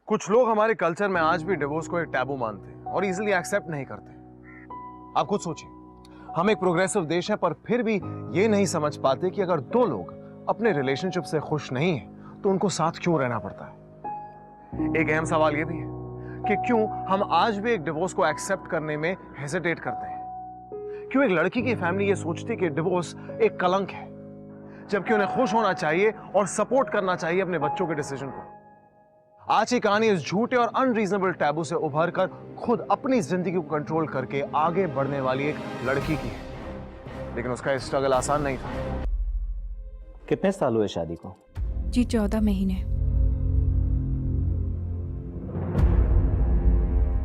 कुछ लोग हमारे कल्चर में आज भी डिवोर्स को एक टैबू मानते हैं और इजीली एक्सेप्ट नहीं करते। आप खुद सोचिए, हम एक प्रोग्रेसिव देश है पर फिर भी ये नहीं समझ पाते कि अगर दो लोग अपने रिलेशनशिप से खुश नहीं हैं तो उनको साथ क्यों रहना पड़ता है। एक अहम सवाल ये भी है कि क्यों हम आज भी एक डिवोर्स को एक्सेप्ट करने में हेजिटेट करते हैं। क्यों एक लड़की की फैमिली ये सोचती है कि डिवोर्स एक कलंक है, जबकि उन्हें खुश होना चाहिए और सपोर्ट करना चाहिए अपने बच्चों के डिसीजन को। आज की कहानी इस झूठे और अनरीजनेबल टैबू से उभर कर खुद अपनी जिंदगी को कंट्रोल करके आगे बढ़ने वाली एक लड़की की है, लेकिन उसका ये स्ट्रगल आसान नहीं था। कितने साल हुए शादी को? जी 14 महीने।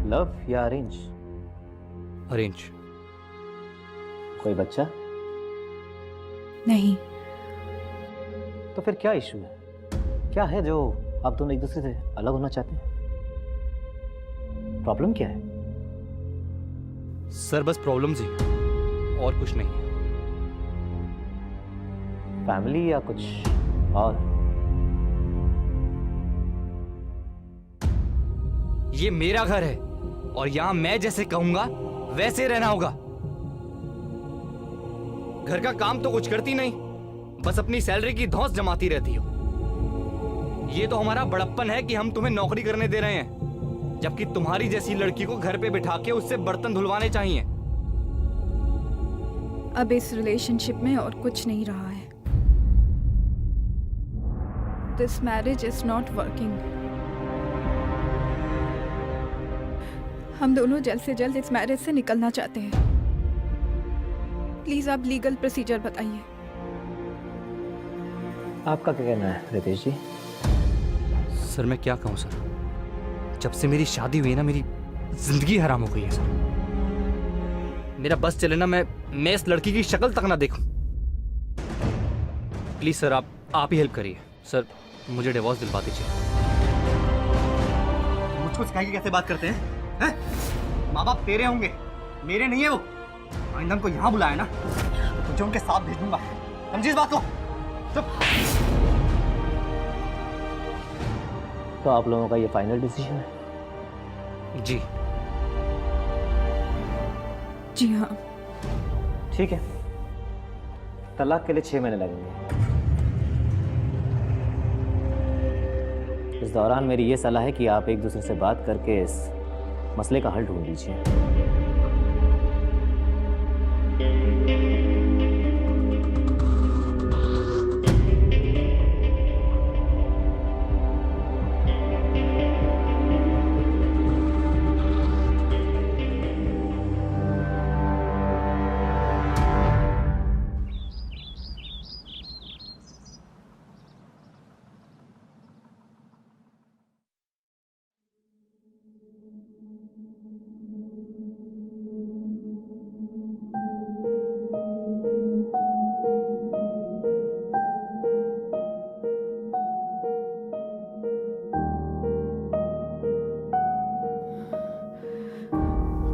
लव या अरेंज? अरेंज। कोई बच्चा? नहीं। तो फिर क्या इशू है? क्या है जो आप दोनों एक दूसरे से अलग होना चाहते हैं? प्रॉब्लम क्या है? सर बस प्रॉब्लम्स ही, और कुछ नहीं है। फैमिली या कुछ और? ये मेरा घर है और यहां मैं जैसे कहूंगा वैसे रहना होगा। घर का काम तो कुछ करती नहीं, बस अपनी सैलरी की धौंस जमाती रहती हो। ये तो हमारा बड़प्पन है कि हम तुम्हें नौकरी करने दे रहे हैं, जबकि तुम्हारी जैसी लड़की को घर पे बिठा के उससे बर्तन धुलवाने चाहिए। अब इस रिलेशनशिप में और कुछ नहीं रहा है। This marriage is not working. हम दोनों जल्द से जल्द इस मैरिज से निकलना चाहते हैं। प्लीज आप लीगल प्रोसीजर बताइए। आपका क्या कहना है रितेश जी? सर मैं क्या कहूं सर, जब से मेरी शादी हुई है ना, मेरी जिंदगी हराम हो गई है सर। मेरा बस चले ना, मैं इस लड़की की शक्ल तक ना देखूं। प्लीज सर आप ही हेल्प करिए सर, मुझे डिवोर्स दिलवा दीजिए। मुझको सिखाइए कैसे बात करते हैं? माँ बाप तेरे होंगे, मेरे नहीं है वो। आइंदा को यहाँ बुलाया ना तो तुझे उनके साथ भेज दूंगा, समझी इस बात को? चुप। तो आप लोगों का ये फाइनल डिसीजन है? जी जी हाँ। ठीक है, तलाक के लिए 6 महीने लगेंगे। इस दौरान मेरी ये सलाह है कि आप एक दूसरे से बात करके इस मसले का हल ढूंढ लीजिए।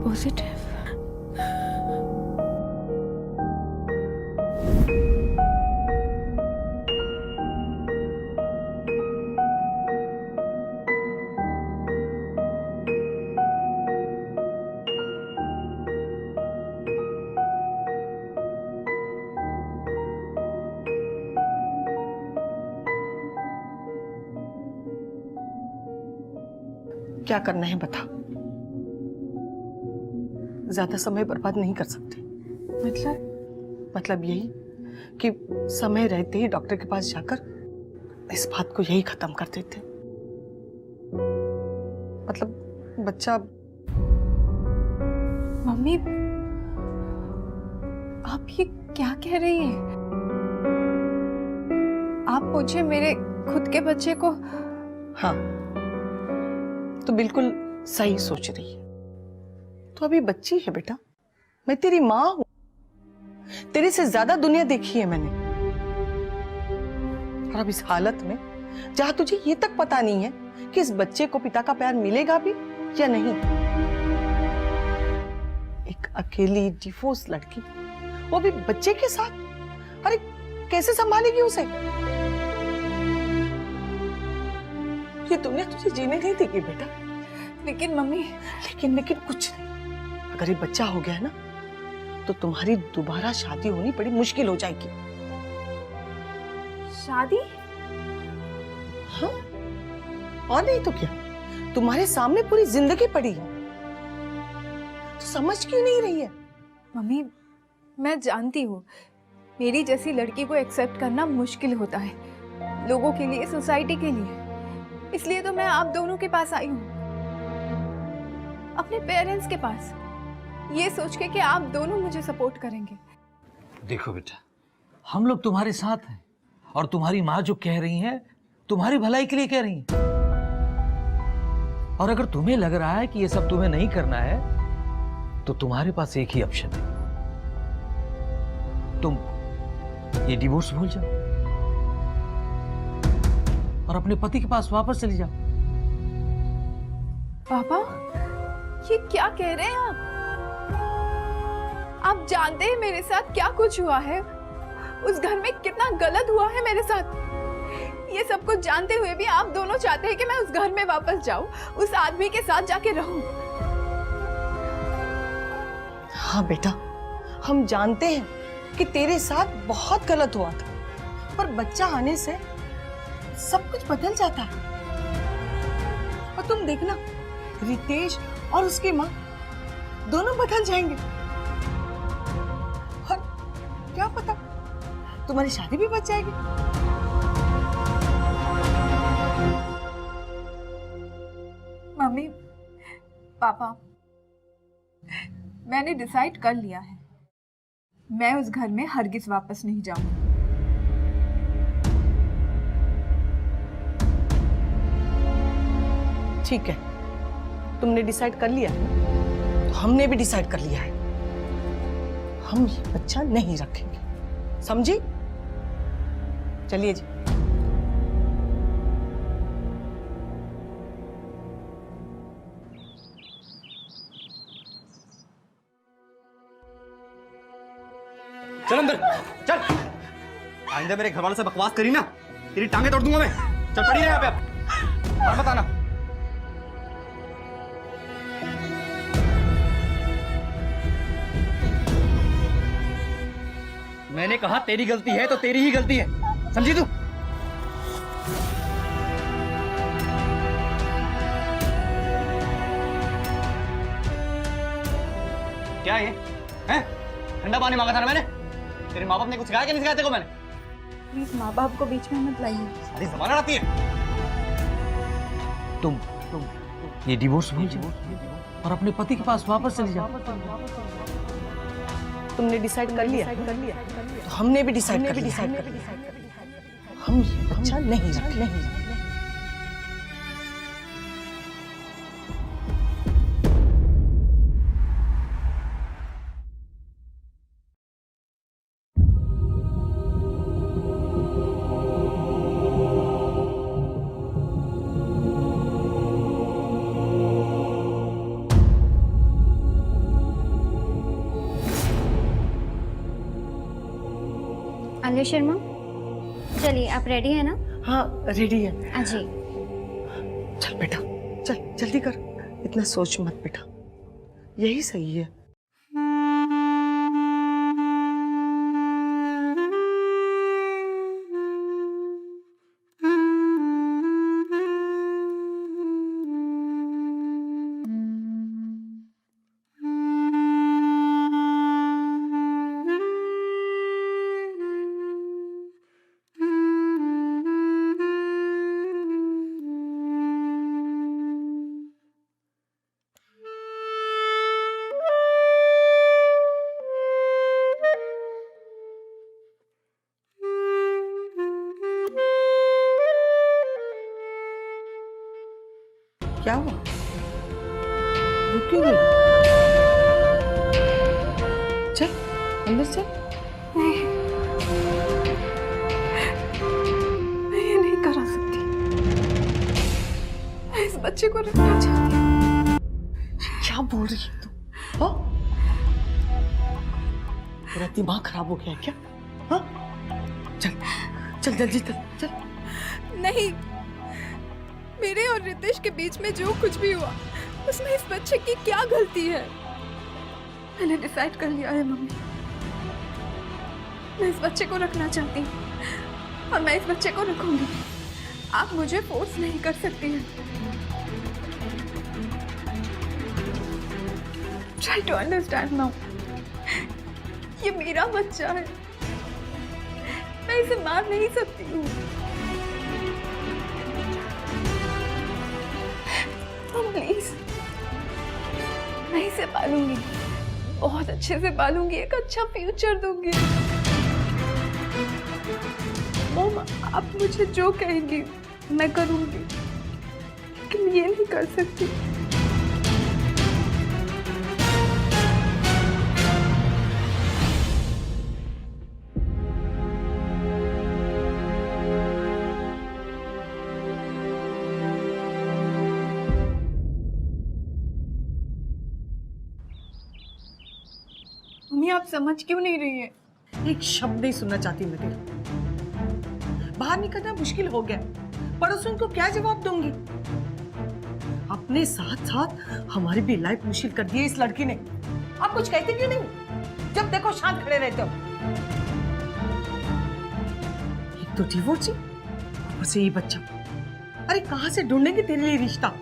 पॉजिटिव। क्या करना है बता। ज्यादा समय बर्बाद नहीं कर सकते। मतलब यही कि समय रहते ही डॉक्टर के पास जाकर इस बात को यही खत्म कर देते। मतलब बच्चा। मम्मी आप ये क्या कह रही हैं? आप मुझे मेरे खुद के बच्चे को। हाँ तो बिल्कुल सही सोच रही है। तो अभी बच्ची है बेटा, मैं तेरी माँ हूं, तेरे से ज्यादा दुनिया देखी है मैंने। और अब इस हालत में जहां तुझे ये तक पता नहीं है कि इस बच्चे को पिता का प्यार मिलेगा भी या नहीं, एक अकेली डिवोर्स लड़की, वो भी बच्चे के साथ, अरे कैसे संभालेगी उसे? ये दुनिया तुझे जीने नहीं देगी बेटा। लेकिन मम्मी, लेकिन कुछ नहीं। अगर ये बच्चा हो गया ना तो तुम्हारी दोबारा शादी होनी बड़ी मुश्किल हो जाएगी। शादी? हाँ, और नहीं तो क्या, तुम्हारे सामने पूरी जिंदगी पड़ी है, तो समझ क्यों नहीं रही है? मम्मी, मैं जानती हूँ मेरी जैसी लड़की को एक्सेप्ट करना मुश्किल होता है, लोगों के लिए, सोसाइटी के लिए। इसलिए तो मैं आप दोनों के पास आई हूँ, अपने पेरेंट्स के पास, ये सोच के कि आप दोनों मुझे सपोर्ट करेंगे। देखो बेटा, हम लोग तुम्हारे साथ हैं और तुम्हारी माँ जो कह रही है तुम्हारी भलाई के लिए कह रही है। और अगर तुम्हें लग रहा है कि ये सब तुम्हें नहीं करना है तो तुम्हारे पास एक ही ऑप्शन है, तुम ये डिवोर्स भूल जाओ और अपने पति के पास वापस चली जाओ। पापा, ये क्या कह रहे हैं आप? आप जानते हैं मेरे साथ क्या कुछ हुआ है, उस घर में कितना गलत हुआ है मेरे साथ। ये सब कुछ जानते हुए भी आप दोनों चाहते हैं कि मैं उस घर में वापस जाऊं, उस आदमी के साथ जाके रहूं। हाँ बेटा, हम जानते हैं कि तेरे साथ बहुत गलत हुआ था, पर बच्चा आने से सब कुछ बदल जाता है। और तुम देखना, रितेश और उसकी माँ दोनों बदल जाएंगे, और क्या पता तुम्हारी शादी भी बच जाएगी। मम्मी, पापा, मैंने डिसाइड कर लिया है, मैं उस घर में हरगिज वापस नहीं जाऊंगी। ठीक है, तुमने डिसाइड कर लिया है, तो हमने भी डिसाइड कर लिया है, हम ये बच्चा नहीं रखेंगे, समझी? चलिए जी। चल अंदर, चल। आइंदा मेरे घर वालों से बकवास करी ना, तेरी टांगे तोड़ दूंगा मैं। चल पड़ी रहे यहाँ पे अब, और मत आना। मैंने कहा तेरी गलती है तो तेरी ही गलती है, समझी तू? क्या है? हैं? ठंडा पानी मांगा था ना मैंने? तेरे माँ बाप ने कुछ सिखाया कि नहीं सिखाया तेरे को मैंने? प्लीज माँ बाप को बीच में मत लाइए। सारी जबान लड़ाती है। तुम ये डिवोर्स भूल जाओ और अपने पति के पास वापस चली जाओ। तुमने डिसाइड कर लिया, तो हमने भी डिसाइड कर लिया, हम ये बच्चा नहीं रखेंगे। आलिया शर्मा, चलिए आप रेडी है ना? हाँ रेडी है। हाँ जी। चल बेटा, चल जल्दी कर, इतना सोच मत बेटा, यही सही है। क्या हुआ? रुक क्यों गई? चल अंदर चल। नहीं, मैं ये नहीं करा सकती, मैं इस बच्चे को रखना चाहती हूँ। क्या बोल रही है तू? हाँ? तेरा दिमाग खराब हो गया है क्या? हाँ? चल चल जल्दी चल चल। नहीं, मेरे और रितेश के बीच में जो कुछ भी हुआ उसमें इस बच्चे की क्या गलती है? मैंने डिसाइड कर लिया है मम्मी, मैं इस बच्चे को रखना चाहती हूँ और मैं इस बच्चे को रखूंगी। आप मुझे फोर्स नहीं कर सकती हैं। Try to understand now. ये मेरा बच्चा है, मैं इसे मार नहीं सकती हूँ। प्लीज, मैं इसे पालूंगी, बहुत अच्छे से पालूंगी, एक अच्छा फ्यूचर दूंगी। मॉम, आप मुझे जो कहेंगी मैं करूंगी, लेकिन ये नहीं कर सकती। मम्मी, आप समझ क्यों नहीं रही है? एक शब्द नहीं सुनना चाहती मैं तेरा। बाहर निकलना मुश्किल हो गया, पड़ोसियों को क्या जवाब दूंगी? अपने साथ साथ हमारी भी लाइफ मुश्किल कर दी है इस लड़की ने। आप कुछ कहते क्यों नहीं? जब देखो शांत खड़े रहते हो। एक तो डिवोर्स, ऊपर से ये बच्चा। अरे कहां से ढूंढेंगे तेरे लिए रिश्ता?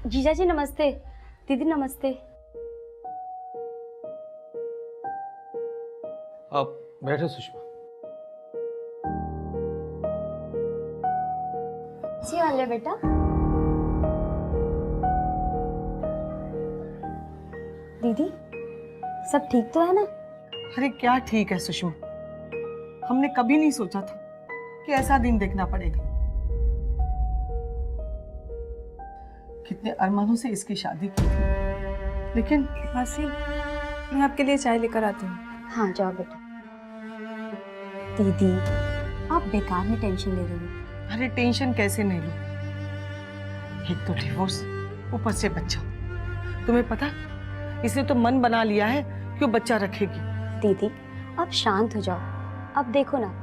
जीजा जी नमस्ते, दीदी नमस्ते। आप बैठो सुषमा। सी वाले बेटा, दीदी सब ठीक तो है ना? अरे क्या ठीक है सुषमा, हमने कभी नहीं सोचा था कि ऐसा दिन देखना पड़ेगा। कितने अरमानों से इसकी शादी की थी, लेकिन मासी, मैं आपके लिए चाय लेकर आती हूँ। हाँ जाओ बेटा। दीदी आप बेकार में टेंशन ले रही हो। अरे टेंशन कैसे नहीं लूं? एक तो डिवोर्स, ऊपर से बच्चा। तुम्हें पता, इसने तो मन बना लिया है कि वो बच्चा रखेगी। दीदी आप शांत हो जाओ। अब देखो ना,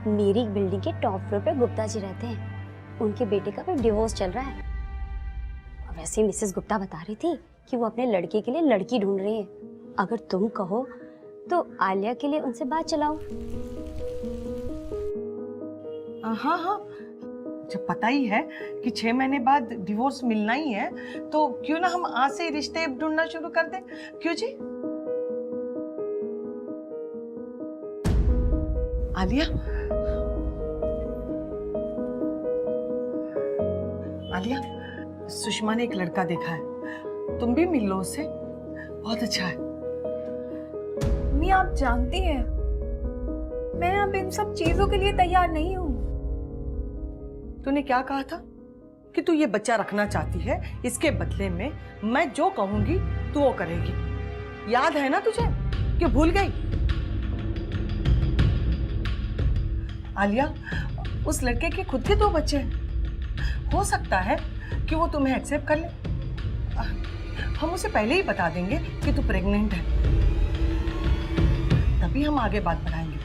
मेरी बिल्डिंग के टॉप फ्लोर पे गुप्ता जी रहते हैं, उनके बेटे का भी डिवोर्स चल रहा है। और वैसे ही मिसेस गुप्ता बता रही थी कि वो अपने लड़के के लिए लड़की ढूंढ रही है। अगर तुम कहो तो आलिया के लिए उनसे बात चलाओ। हाँ हाँ, जब पता ही है कि 6 महीने बाद डिवोर्स मिलना ही है, तो क्यों ना हम आज से ही रिश्ते ढूंढना शुरू कर दें? क्यों जी? आलिया, आलिया, सुषमा ने एक लड़का देखा है, तुम भी मिल लो उससे, बहुत अच्छा है। मम्मी, आप जानती हैं मैं अब इन सब चीजों के लिए तैयार नहीं हूँ। तूने क्या कहा था कि तू ये बच्चा रखना चाहती है, इसके बदले में मैं जो कहूंगी तू वो करेगी। याद है ना तुझे कि भूल गई? आलिया, उस लड़के के खुद के 2 बच्चे हैं। हो सकता है कि वो तुम्हें एक्सेप्ट कर ले। हम उसे पहले ही बता देंगे कि तू प्रेग्नेंट है, तभी हम आगे बात बढ़ाएंगे।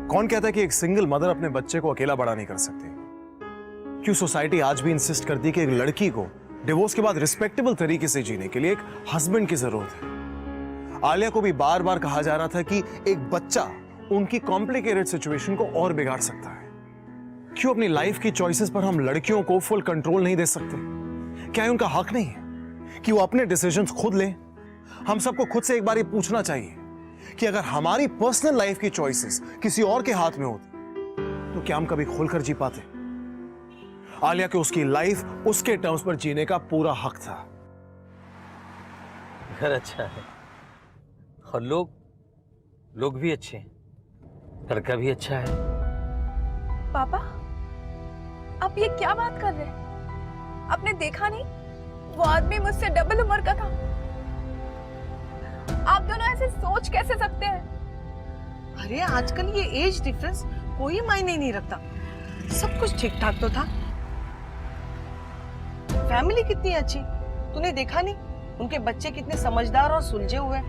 कौन कहता है कि एक सिंगल मदर अपने बच्चे को अकेला बड़ा नहीं कर सकती? क्यों सोसाइटी आज भी इंसिस्ट करती है कि एक लड़की को डिवोर्स के बाद रिस्पेक्टेबल तरीके से जीने के लिए एक हस्बैंड की जरूरत है? आलिया को भी बार बार कहा जा रहा था कि एक बच्चा उनकी कॉम्प्लिकेटेड सिचुएशन को और बिगाड़ सकता है। क्यों अपनी लाइफ की चॉइसेस पर हम लड़कियों को फुल कंट्रोल नहीं दे सकते? क्या ये उनका हक नहीं है कि वो अपने डिसीजंस खुद लें? हम सबको खुद से एक बार ये पूछना चाहिए कि अगर हमारी पर्सनल लाइफ की चॉइसेस किसी और के हाथ में होती तो क्या हम कभी खुलकर जी पाते? आलिया को उसकी लाइफ उसके टर्म्स पर जीने का पूरा हक था। घर अच्छा है और लोग भी अच्छे हैं, लड़का भी अच्छा है। पापा, आप ये क्या बात कर रहे हैं? आपने देखा नहीं, वो आदमी मुझसे डबल उम्र का था। आप दोनों ऐसे सोच कैसे सकते हैं? अरे आजकल ये एज डिफरेंस कोई मायने नहीं रखता, सब कुछ ठीक ठाक तो था। फैमिली कितनी अच्छी, तूने देखा नहीं? उनके बच्चे कितने समझदार और सुलझे हुए।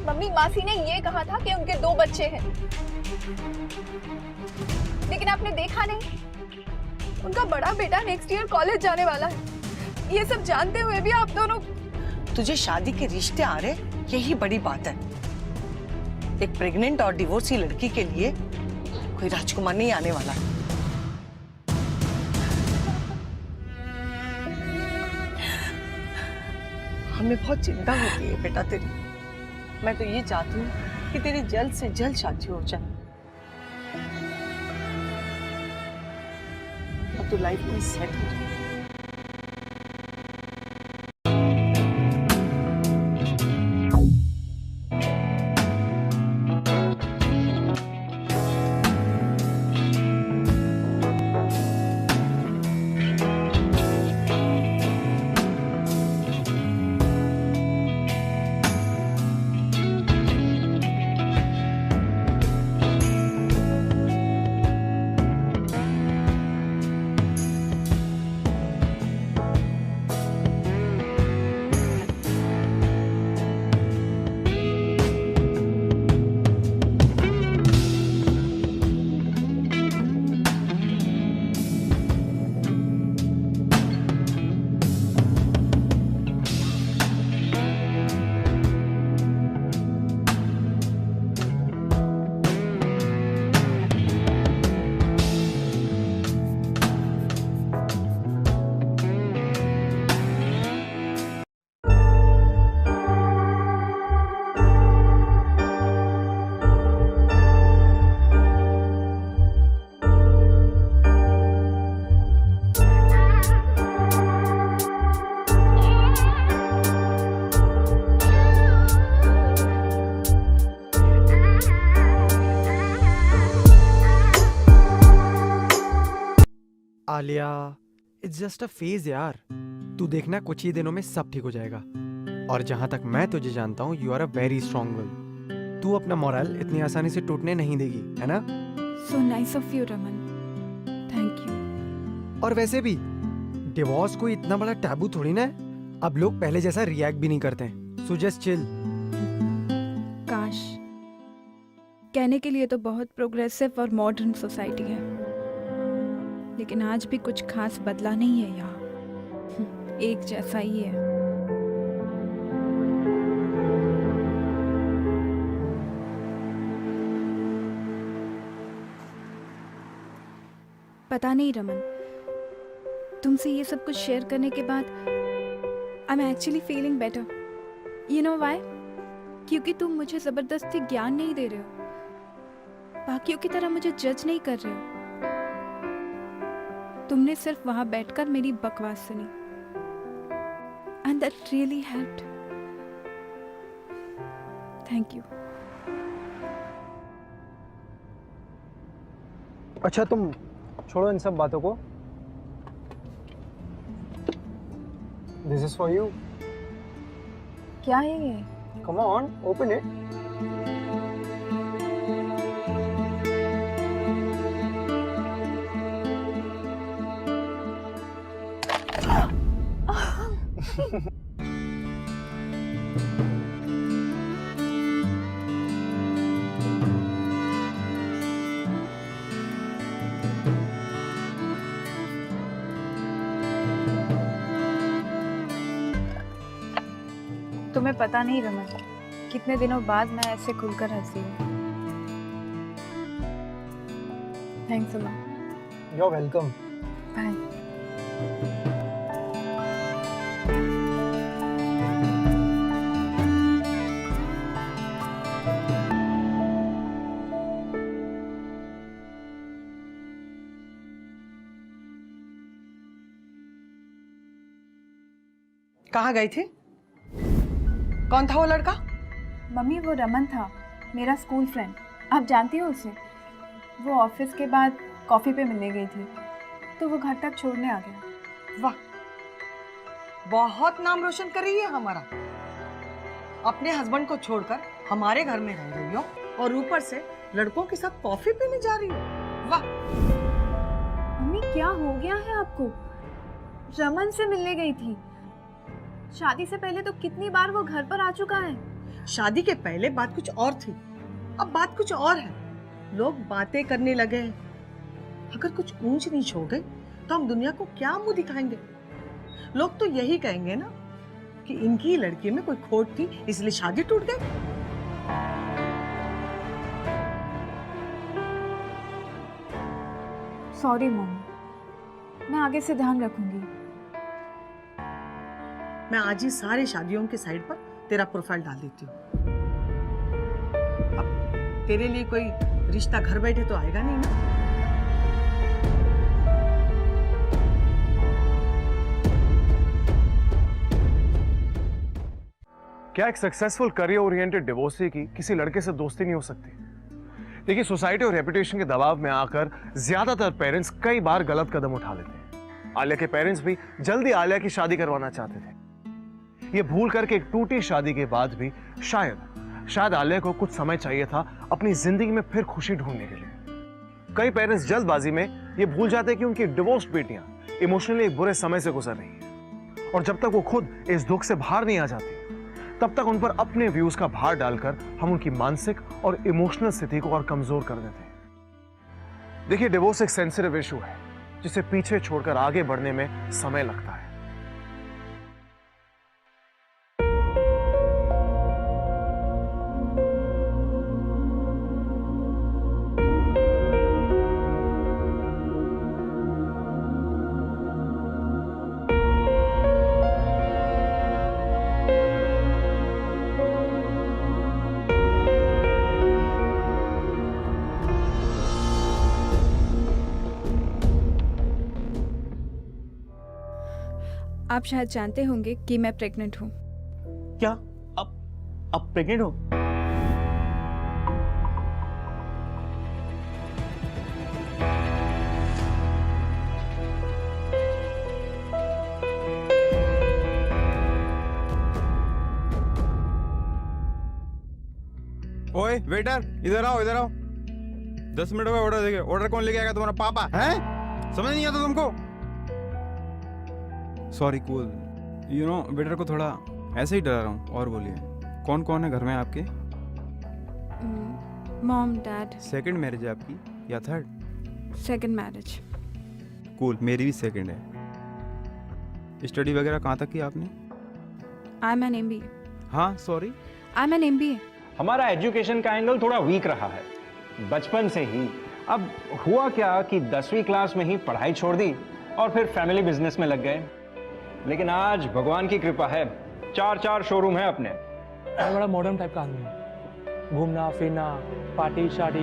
मम्मी, मासी ने ये कहा था कि उनके 2 बच्चे हैं, लेकिन आपने देखा नहीं, उनका बड़ा बेटा नेक्स्ट ईयर कॉलेज जाने वाला है। ये सब जानते हुए भी आप दोनों। तुझे शादी के रिश्ते आ रहे, यही बड़ी बात है। एक प्रेग्नेंट और डिवोर्सी लड़की के लिए कोई राजकुमार नहीं आने वाला है। हमें बहुत चिंता होती है बेटा तेरी। मैं तो ये चाहती हूँ कि तेरी जल्द से जल्द शादी हो जाए और तू लाइफ में सेट हो जाए। Alia, it's just a phase यार। तू देखना कुछ ही दिनों में सब ठीक हो जाएगा। और जहां तक मैं तुझे जानता हूँ, you are a very strong will. तू अपना मोरल इतनी आसानी से टूटने नहीं देगी, है ना? So nice of you, Raman. Thank you। और वैसे भी डिवोर्स कोई इतना बड़ा टैबू थोड़ी ना है। अब लोग पहले जैसा रिएक्ट भी नहीं करते हैं। So just chill. काश। कहने के लिए तो बहुत प्रोग्रेसिव और मॉडर्न सोसाइटी है, लेकिन आज भी कुछ खास बदला नहीं है यहाँ। एक जैसा ही है। पता नहीं रमन, तुमसे ये सब कुछ शेयर करने के बाद I am actually feeling better. You know why? क्योंकि तुम मुझे जबरदस्ती ज्ञान नहीं दे रहे हो, बाकियों की तरह मुझे जज नहीं कर रहे हो। तुमने सिर्फ वहां बैठकर मेरी बकवास सुनी, and that really helped. Thank you. अच्छा, तुम छोड़ो इन सब बातों को। This is for you. क्या है ये? Come on, open it. तुम्हें पता नहीं रमन, कितने दिनों बाद मैं ऐसे खुलकर हंसी हूँ। Thanks a lot. You are welcome. Bye. कहाँ गई थी? कौन था वो लड़का? मम्मी, वो रमन था, मेरा स्कूल फ्रेंड। आप जानती हो उसे? वो ऑफिस के बाद कॉफ़ी पे मिलने गई थी, तो वो घर तक छोड़ने आ गया। वाह, बहुत नाम रोशन कर रही है हमारा। अपने हस्बैंड को छोड़कर हमारे घर में रह रही हो और ऊपर से लड़कों के साथ कॉफी पीने जा रही हो। वाह। मम्मी, क्या हो गया है आपको? रमन से मिलने गई थी। शादी से पहले तो कितनी बार वो घर पर आ चुका है। शादी के पहले बात कुछ और थी, अब बात कुछ और है। लोग बातें करने लगे हैं। अगर कुछ ऊंच नीच हो गई तो हम दुनिया को क्या मुंह दिखाएंगे? लोग तो यही कहेंगे ना कि इनकी लड़की में कोई खोट थी इसलिए शादी टूट गई। सॉरी मॉम, मैं आगे से ध्यान रखूंगी। मैं आज ही सारे शादियों के साइड पर तेरा प्रोफाइल डाल देती हूँ। अब तेरे लिए कोई रिश्ता घर बैठे तो आएगा नहीं ना। क्या एक सक्सेसफुल करियर ओरिएंटेड डिवोर्सी की किसी लड़के से दोस्ती नहीं हो सकती? देखिए, सोसाइटी और रेपुटेशन के दबाव में आकर ज्यादातर पेरेंट्स कई बार गलत कदम उठा लेते हैं। आलिया के पेरेंट्स भी जल्दी आलिया की शादी करवाना चाहते थे। ये भूल करके एक टूटी शादी के बाद भी शायद आलिया को कुछ समय चाहिए था अपनी जिंदगी में फिर खुशी ढूंढने के लिए। कई पेरेंट्स जल्दबाजी में ये भूल जाते हैं कि उनकी डिवोर्स्ड बेटियां इमोशनली एक बुरे समय से गुजर रही हैं, और जब तक वो खुद इस दुख से बाहर नहीं आ जाती तब तक उन पर अपने व्यूज का भार डालकर हम उनकी मानसिक और इमोशनल स्थिति को और कमजोर कर देते हैं। देखिए, डिवोर्स एक सेंसिटिव इशू है जिसे पीछे छोड़कर आगे बढ़ने में समय लगता है। आप शायद जानते होंगे कि मैं प्रेग्नेंट हूँ। क्या अब प्रेग्नेंट हो? ओए वेटर, इधर आओ इधर आओ। 10 मिनट में ऑर्डर देंगे। ऑर्डर कौन लेके आएगा? तुम्हारा पापा है? समझ नहीं आता तुमको? Sorry cool. You know, waiter को थोड़ा ऐसे ही डरा रहा हूँ। और बोलिए, कौन कौन है घर में आपके? Mom, dad. सेकंड मैरिज है आपकी या थर्ड? Second marriage. कूल, मेरी भी सेकंड है। स्टडी वगैरह कहाँ तक की आपने? I am an MBA। हाँ sorry, I am an MBA। हमारा एजुकेशन का एंगल थोड़ा वीक रहा है बचपन से ही। अब हुआ क्या कि 10वीं क्लास में ही पढ़ाई छोड़ दी और फिर फैमिली बिजनेस में लग गए। लेकिन आज भगवान की कृपा है, 4 शोरूम है अपने। बड़ा मॉडर्न टाइप का आदमी है, घूमना फिरना, पार्टी शार्टी।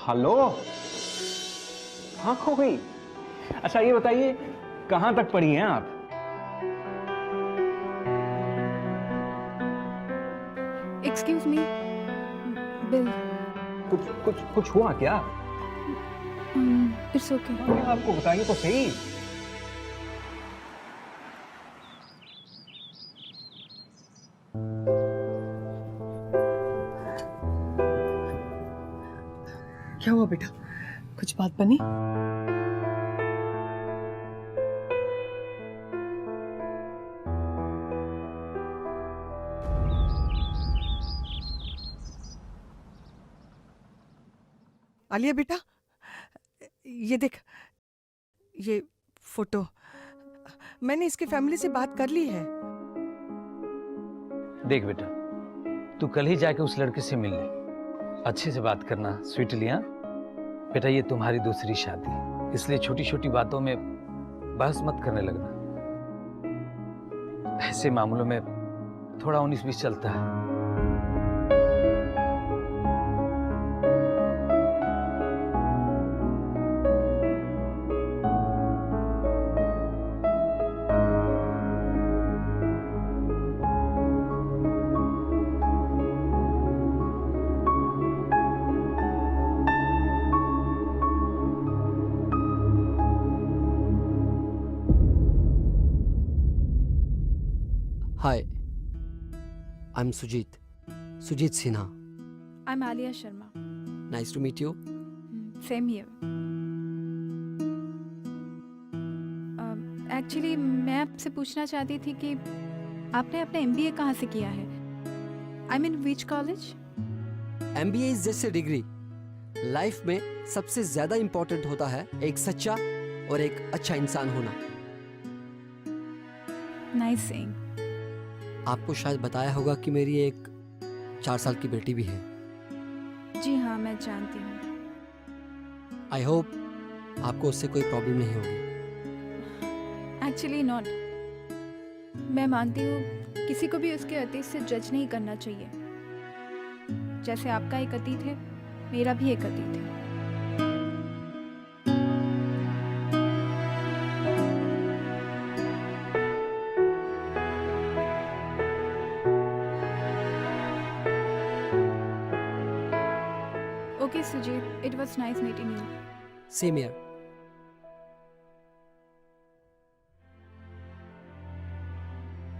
हेलो, हाँ हो गई। अच्छा ये बताइए, कहां तक पढ़ी हैं आप? Excuse me, bill. कुछ हुआ क्या? It's okay. आपको बताइए तो सही। क्या हुआ बेटा, कुछ बात बनी? आलिया बेटा, ये देख, ये फोटो मैंने इसके फैमिली से बात कर ली है। देख बेटा, तू कल ही जाके उस लड़के से मिल ले, अच्छे से बात करना स्वीटली। हाँ बेटा, ये तुम्हारी दूसरी शादी, इसलिए छोटी छोटी बातों में बहस मत करने लगना। ऐसे मामलों में थोड़ा 19-20 चलता है। Hi, I'm Sujit Sinha. I'm Alia Sharma. Nice to meet you. Same here. Actually मैं आपसे पूछना चाहती थी कि आपने अपना एमबीए कहाँ से किया है? I mean which college? MBA is just a degree. Life में सबसे ज्यादा इंपॉर्टेंट होता है एक सच्चा और एक अच्छा इंसान होना। Nice saying. आपको शायद बताया होगा कि मेरी एक 4 साल की बेटी भी है। जी हाँ, मैं जानती हूँ। आई होप आपको उससे कोई प्रॉब्लम नहीं होगी। Actually not. मैं मानती हूँ किसी को भी उसके अतीत से जज नहीं करना चाहिए। जैसे आपका एक अतीत है, मेरा भी एक अतीत है। Okay, Sujit, it was nice meeting you. Same here.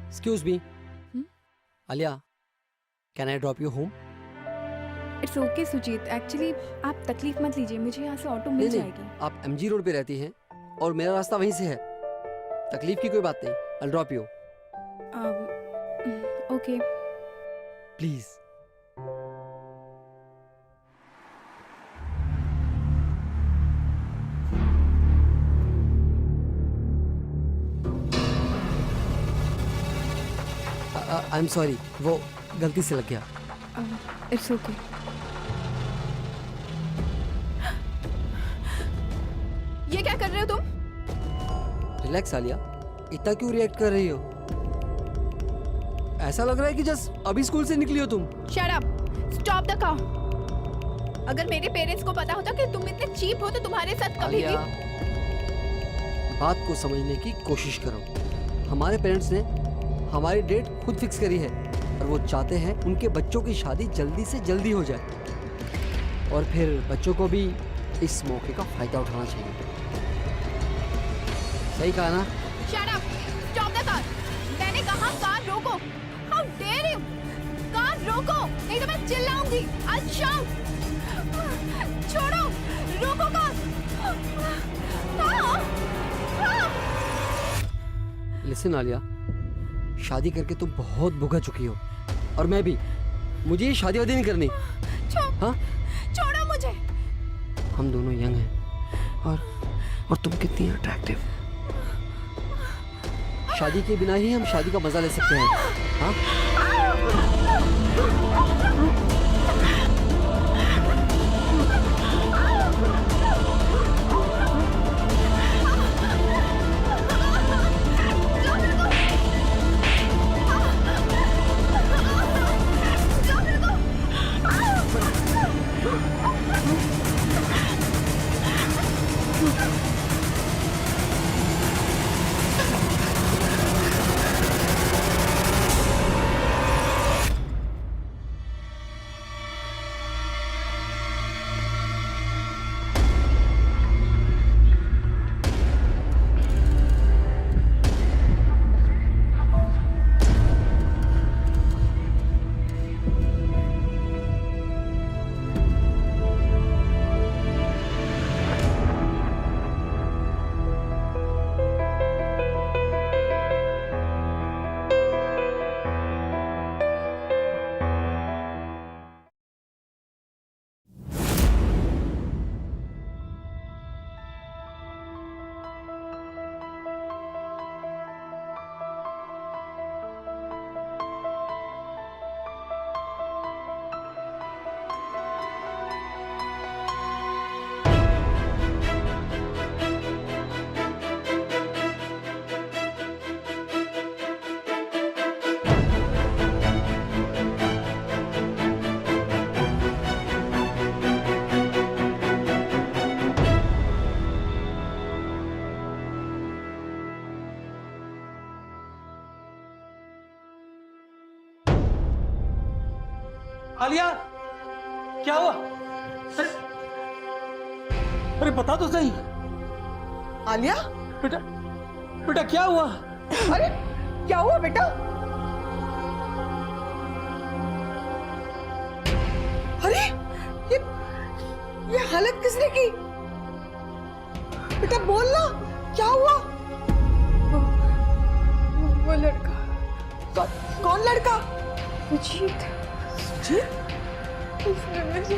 Excuse me. Alia, can I drop you home? It's okay, Sujit. Actually, आप तकलीफ मत लीजिए, मुझे यहाँ से ऑटो मिल जाएगी। आप MG रोड पे रहती हैं और मेरा रास्ता वहीं से है। तकलीफ की कोई बात नहीं। I'll drop you. Okay. Please. I'm sorry, वो गलती से लग गया। It's okay. ये क्या कर रहे हो तुम? रिलैक्स आलिया, इतना क्यों रिएक्ट कर रही हो? ऐसा लग रहा है कि जस्ट अभी स्कूल से निकली हो तुम। Shut up! Stop the car! अगर मेरे पेरेंट्स को पता होता कि तुम इतने चीप हो तो तुम्हारे साथ कभी भी। बात को समझने की कोशिश करो। हमारे पेरेंट्स ने हमारी डेट खुद फिक्स करी है और वो चाहते हैं उनके बच्चों की शादी जल्दी से जल्दी हो जाए और फिर बच्चों को भी इस मौके का फायदा उठाना चाहिए। सही कहा ना? Shut up! Stop the car! मैंने कहा कार रोको। How dare you! कार रोको, नहीं तो मैं चिल्लाऊंगी। I'll shout! छोड़ो, रोको कार। लिसन आलिया, शादी करके तुम बहुत भुगा चुकी हो और मैं भी। मुझे ये शादी वादी नहीं करनी। हाँ? छोड़ो मुझे। हम दोनों यंग हैं और तुम कितनी अट्रैक्टिव। शादी के बिना ही हम शादी का मजा ले सकते हैं। हाँ? आलिया, क्या हुआ? अरे बता तो सही। आलिया, बेटा, बेटा क्या हुआ? अरे क्या हुआ बेटा? अरे ये हालत किसने की? बेटा बोल ना, क्या हुआ? लड़का। कौन लड़का? सुजीत। सुजीत? उसने मुझे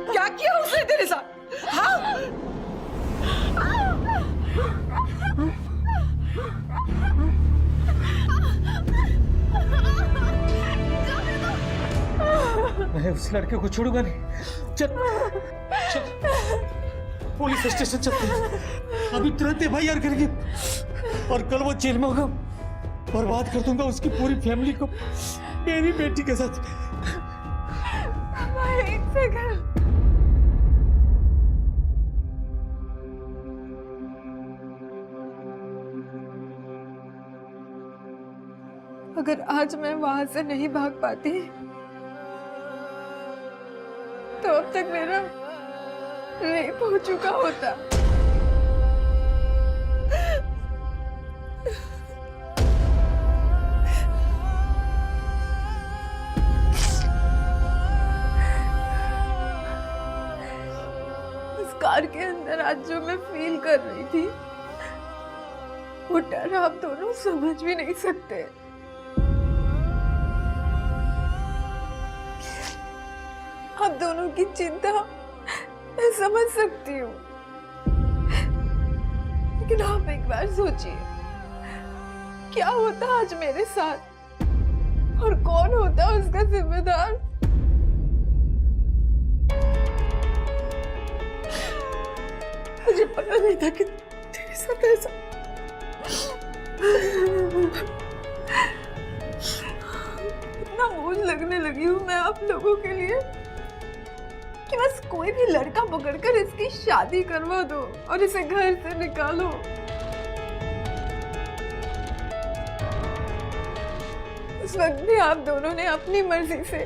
क्या किया उसने तेरे साथ? हाँ? मैं उस लड़के को छोड़ूंगा नहीं। चल चल पुलिस स्टेशन चलते हैं। अभी तुरंत एफआईआर करेंगे और कल वो जेल में होगा। बर्बाद कर दूंगा उसकी पूरी फैमिली को मेरी बेटी के साथ। एक सेकंड। अगर आज मैं वहां से नहीं भाग पाती तो अब तक मेरा रेप हो चुका होता। इस कार के अंदर आज जो मैं फील कर रही थी वो डर आप दोनों समझ भी नहीं सकते। आप दोनों की चिंता मैं समझ सकती हूँ, लेकिन आप एक बार सोचिए क्या होता आज मेरे साथ और कौन होता उसका जिम्मेदार। मुझे पता नहीं था कि तेरे साथ ऐसा। इतना बोझ लगने लगी हूँ मैं आप लोगों के लिए कि बस कोई भी लड़का पकड़कर इसकी शादी करवा दो और इसे घर से निकालो। उस वक्त भी आप दोनों ने अपनी मर्जी से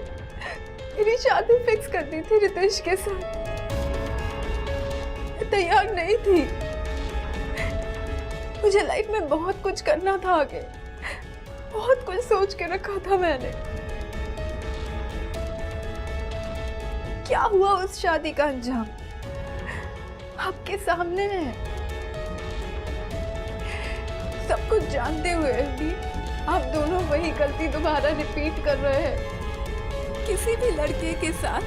मेरी शादी फिक्स कर दी थी रितेश के साथ। मैं तैयार नहीं थी। मुझे लाइफ में बहुत कुछ करना था आगे, बहुत कुछ सोच के रखा था मैंने। क्या हुआ उस शादी का अंजाम आपके सामने है। सब कुछ जानते हुए भी आप दोनों वही गलती दोबारा रिपीट कर रहे हैं। किसी भी लड़के के साथ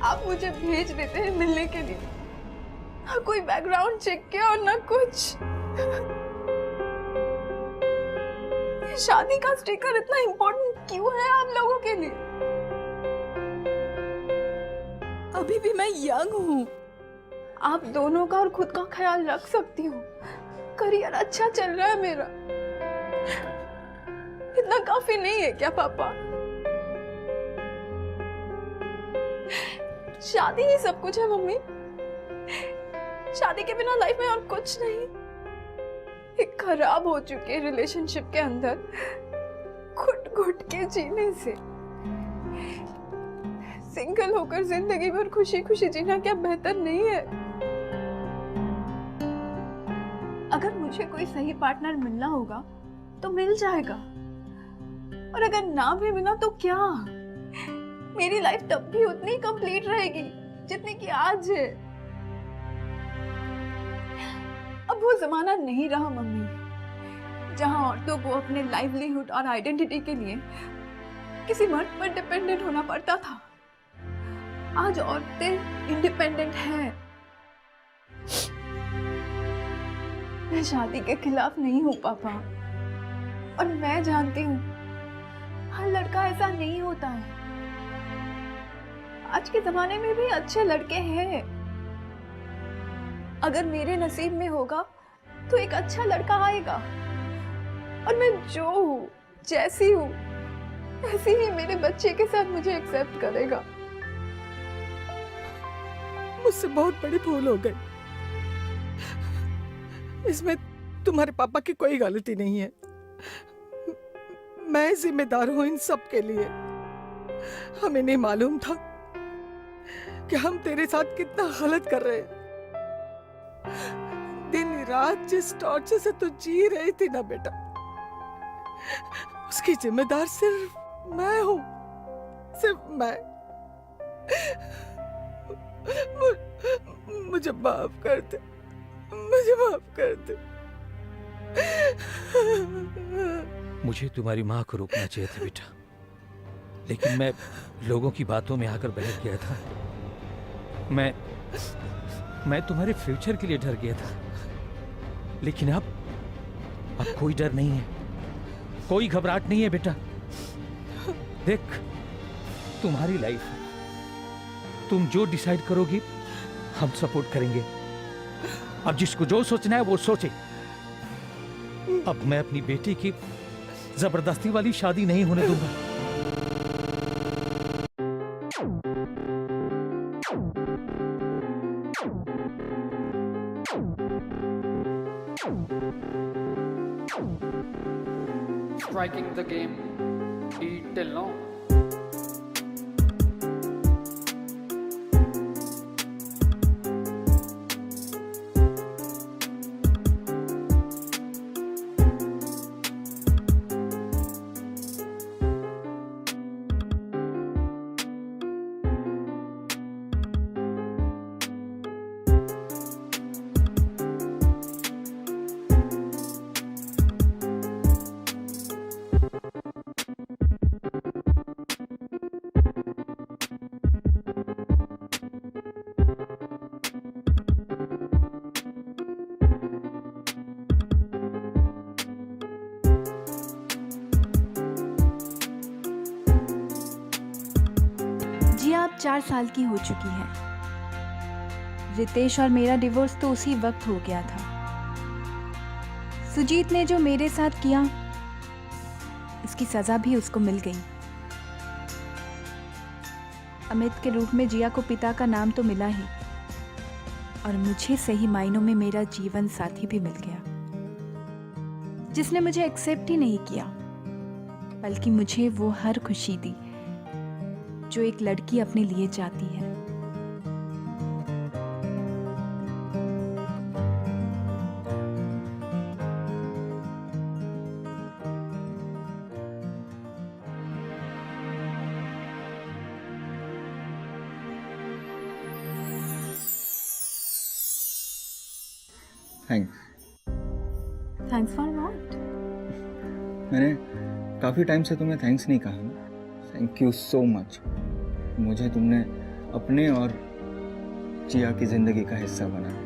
आप मुझे भेज देते हैं मिलने के लिए, ना कोई बैकग्राउंड चेक किया और ना कुछ। शादी का स्टिकर इतना इम्पोर्टेंट क्यों है आप लोगों के लिए? अभी भी मैं यंग हूँ, आप दोनों का और खुद का ख्याल रख सकती हूँ। करियर अच्छा चल रहा है मेरा, इतना काफी नहीं है क्या पापा? शादी ही सब कुछ है मम्मी। शादी के बिना लाइफ में और कुछ नहीं। एक खराब हो चुके रिलेशनशिप के अंदर घुट घुट के जीने से सिंगल होकर जिंदगी भर खुशी खुशी जीना क्या बेहतर नहीं है? अगर मुझे कोई सही पार्टनर मिलना होगा तो मिल जाएगा, और अगर ना भी मिला तो क्या, मेरी लाइफ तब भी उतनी कंप्लीट रहेगी जितनी कि आज है। अब वो जमाना नहीं रहा मम्मी जहां औरतों को अपने लाइवलीहुड और आइडेंटिटी के लिए किसी मर्द पर डिपेंडेंट होना पड़ता था। आज औरतें इंडिपेंडेंट हैं। मैं शादी के खिलाफ नहीं हूँ पापा, और मैं जानती हूँ हर लड़का ऐसा नहीं होता है। आज के जमाने में भी अच्छे लड़के हैं। अगर मेरे नसीब में होगा तो एक अच्छा लड़का आएगा, और मैं जो हूँ जैसी हूँ ऐसी ही मेरे बच्चे के साथ मुझे एक्सेप्ट करेगा। मुझसे बहुत बड़ी भूल हो गई। इसमें तुम्हारे पापा की कोई गलती नहीं है। मैं जिम्मेदार हूं इन सब के लिए। हमें नहीं मालूम था कि हम तेरे साथ कितना गलत कर रहे हैं। दिन रात जिस टॉर्चर से तू जी रही थी ना बेटा, उसकी जिम्मेदार सिर्फ मैं हूं, सिर्फ मैं। मुझे माफ कर दे, मुझे माफ कर दे। मुझे तुम्हारी माँ को रोकना चाहिए था बेटा, लेकिन मैं लोगों की बातों में आकर बहक गया था। मैं तुम्हारे फ्यूचर के लिए डर गया था, लेकिन अब कोई डर नहीं है, कोई घबराहट नहीं है बेटा। देख, तुम्हारी लाइफ है, तुम जो डिसाइड करोगी हम सपोर्ट करेंगे। अब जिसको जो सोचना है वो सोचे। अब मैं अपनी बेटी की जबरदस्ती वाली शादी नहीं होने दूंगा। Striking the game, lead till now. जिया अब 4 साल की हो चुकी है। रितेश और मेरा डिवोर्स तो उसी वक्त हो गया था। सुजीत ने जो मेरे साथ किया, इसकी सजा भी उसको मिल गई। अमित के रूप में जिया को पिता का नाम तो मिला ही, और मुझे सही मायनों में मेरा जीवन साथी भी मिल गया, जिसने मुझे एक्सेप्ट ही नहीं किया, बल्कि मुझे वो हर खुशी दी जो एक लड़की अपने लिए चाहती है। थैंक्स। Thanks for what? मैंने काफ़ी टाइम से तुम्हें थैंक्स नहीं कहा ना। Thank you so much. मुझे तुमने अपने और जिया की जिंदगी का हिस्सा बनाया।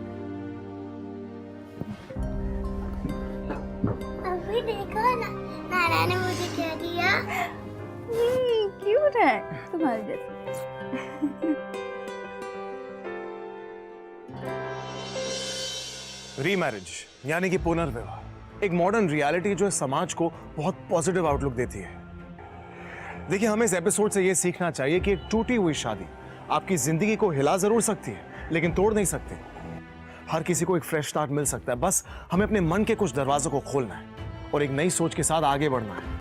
अभी देखो ना, नाना ने मुझे क्या दिया। क्यूट है तुम्हारे जैसा। रीमैरिज यानी कि पुनर्विवाह, एक मॉडर्न रियलिटी जो समाज को बहुत पॉजिटिव आउटलुक देती है। देखिए, हमें इस एपिसोड से ये सीखना चाहिए कि एक टूटी हुई शादी आपकी जिंदगी को हिला जरूर सकती है, लेकिन तोड़ नहीं सकती। हर किसी को एक फ्रेश स्टार्ट मिल सकता है, बस हमें अपने मन के कुछ दरवाजों को खोलना है और एक नई सोच के साथ आगे बढ़ना है।